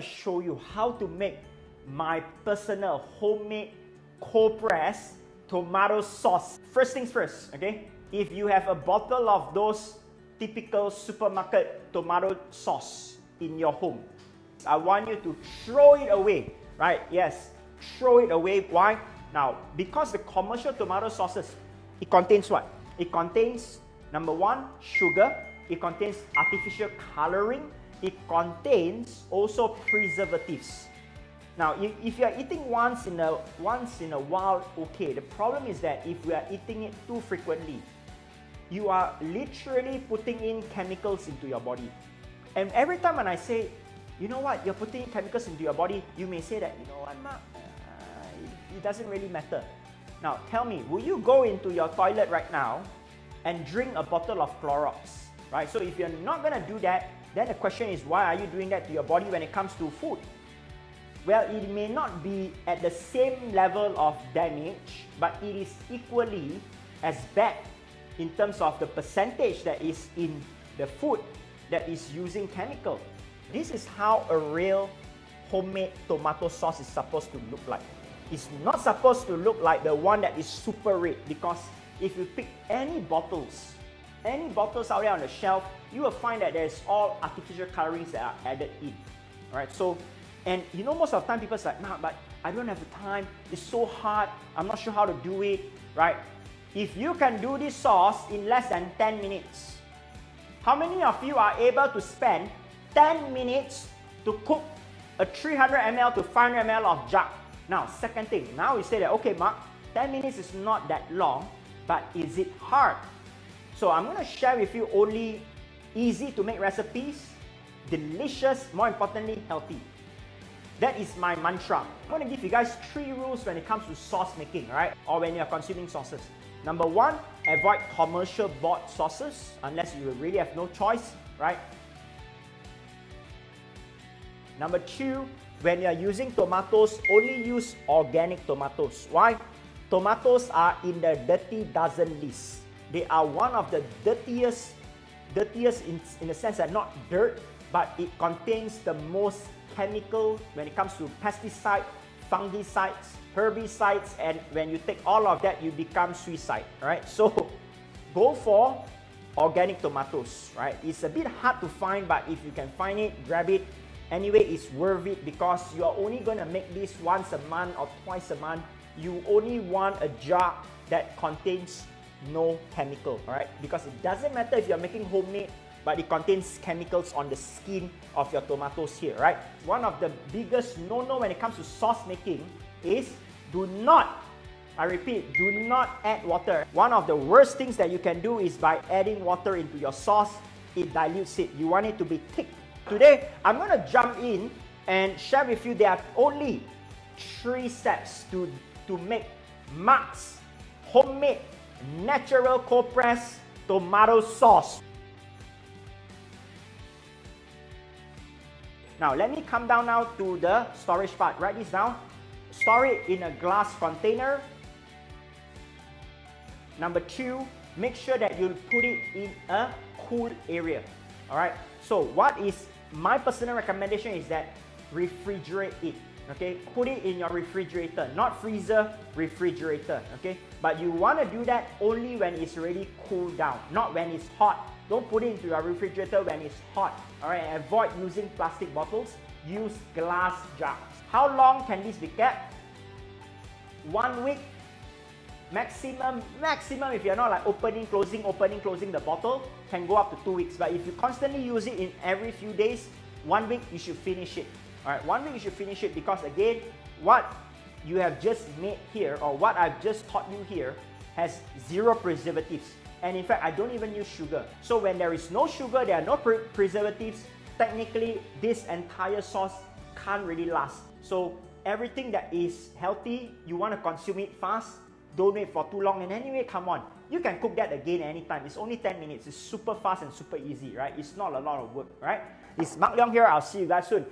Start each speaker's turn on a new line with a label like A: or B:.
A: to show you how to make my personal homemade cold press tomato sauce. First things first, okay? If you have a bottle of those typical supermarket tomato sauce in your home, I want you to throw it away, right? Yes, throw it away. Why? Now, because the commercial tomato sauces, it contains what? It contains, number one, sugar. It contains artificial coloring. It contains also preservatives. Now, if you are eating once in a while, okay. The problem is that if we are eating it too frequently, you are literally putting in chemicals into your body. And every time when I say, you know what, you're putting chemicals into your body, you may say that, you know what, Mark, it doesn't really matter. Now, tell me, will you go into your toilet right now and drink a bottle of Clorox, right? So if you're not going to do that, then the question is, why are you doing that to your body when it comes to food? Well, it may not be at the same level of damage, but it is equally as bad in terms of the percentage that is in the food that is using chemical. This is how a real homemade tomato sauce is supposed to look like. It's not supposed to look like the one that is super red, because if you pick any bottles out there on the shelf, you will find that there's all artificial colorings that are added in. Alright, so, and you know, most of the time people say, nah, but I don't have the time, it's so hard, I'm not sure how to do it, right? If you can do this sauce in less than 10 minutes, how many of you are able to spend 10 minutes to cook a 300 ml to 500 ml of jug? Now, second thing, now we say that, okay, Mark, 10 minutes is not that long, but is it hard? So I'm going to share with you only easy to make recipes, delicious, more importantly, healthy. That is my mantra. I'm going to give you guys 3 rules when it comes to sauce making, right? Or when you're consuming sauces. Number 1, avoid commercial bought sauces unless you really have no choice, right? Number 2, when you are using tomatoes, only use organic tomatoes. Why? Tomatoes are in the dirty dozen list. They are one of the dirtiest in the sense that not dirt, but it contains the most chemical when it comes to pesticides, fungicides, herbicides, and when you take all of that, you become suicide, right? So go for organic tomatoes, right? It's a bit hard to find, but if you can find it, grab it. Anyway, it's worth it because you are only going to make this once a month or twice a month. You only want a jar that contains no chemical, alright? Because it doesn't matter if you're making homemade, but it contains chemicals on the skin of your tomatoes here, right? One of the biggest no-no when it comes to sauce making is do not, I repeat, do not add water. One of the worst things that you can do is by adding water into your sauce, it dilutes it. You want it to be thick. Today, I'm going to jump in and share with you there are only 3 steps to make Mark's homemade natural cold press tomato sauce. Now, let me come down now to the storage part. Write this down. Store it in a glass container. Number 2, make sure that you put it in a cool area. Alright, so what is my personal recommendation is that refrigerate it. Okay, put it in your refrigerator, not freezer, refrigerator. Okay, but you want to do that only when it's already cooled down, not when it's hot. Don't put it into your refrigerator when it's hot. Alright, avoid using plastic bottles. Use glass jars. How long can this be kept? 1 week. Maximum if you're not like opening, closing the bottle, can go up to 2 weeks. But if you constantly use it in every few days, 1 week you should finish it. Alright, 1 week you should finish it because again, what you have just made here or what I've just taught you here has 0 preservatives. And in fact, I don't even use sugar. So when there is no sugar, there are no preservatives, technically this entire sauce can't really last. So everything that is healthy, you want to consume it fast. Don't wait for too long. And anyway, come on, you can cook that again anytime. It's only 10 minutes. It's super fast and super easy, right? It's not a lot of work, right? It's Mark Leong here. I'll see you guys soon.